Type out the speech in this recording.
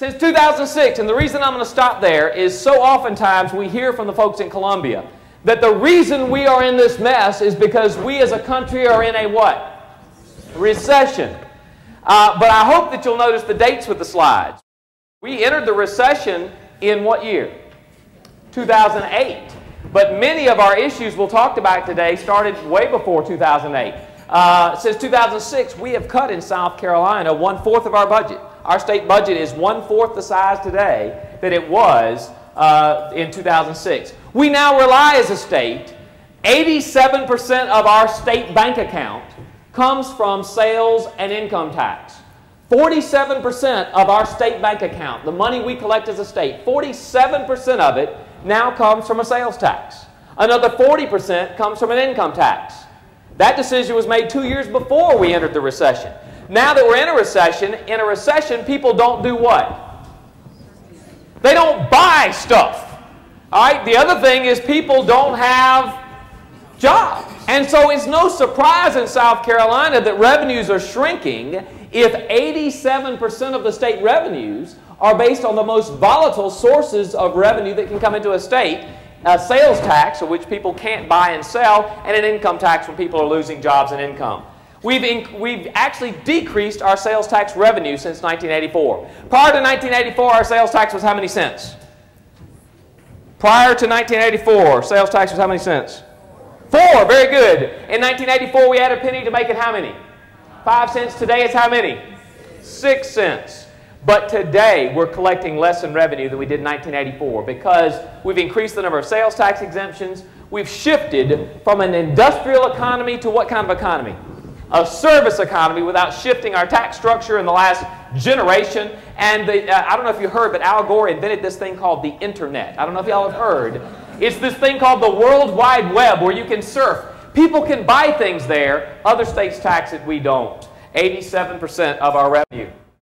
Since 2006, and the reason I'm going to stop there is so oftentimes we hear from the folks in Columbia that the reason we are in this mess is because we as a country are in a what? Recession. But I hope that you'll notice the dates with the slides. We entered the recession in what year? 2008. But many of our issues we'll talk about today started way before 2008. Since 2006, we have cut in South Carolina 1/4 of our budget. Our state budget is 1/4 the size today that it was in 2006. We now rely as a state, 87% of our state bank account comes from sales and income tax. 47% of our state bank account, the money we collect as a state, 47% of it now comes from a sales tax. Another 40% comes from an income tax. That decision was made 2 years before we entered the recession. Now that we're in a recession, people don't do what? They don't buy stuff. All right? The other thing is people don't have jobs. And so it's no surprise in South Carolina that revenues are shrinking if 87% of the state revenues are based on the most volatile sources of revenue that can come into a state. A sales tax, which people can't buy and sell, and an income tax when people are losing jobs and income. We've actually decreased our sales tax revenue since 1984. Prior to 1984, our sales tax was how many cents? Prior to 1984, sales tax was how many cents? 4. Very good. In 1984, we added a penny to make it how many? 5 cents. Today it's how many? 6 cents. But today, we're collecting less in revenue than we did in 1984 because we've increased the number of sales tax exemptions. We've shifted from an industrial economy to what kind of economy? A service economy without shifting our tax structure in the last generation. And I don't know if you heard, but Al Gore invented this thing called the Internet. I don't know if y'all have heard. It's this thing called the World Wide Web where you can surf. People can buy things there. Other states tax it, we don't. 87% of our revenue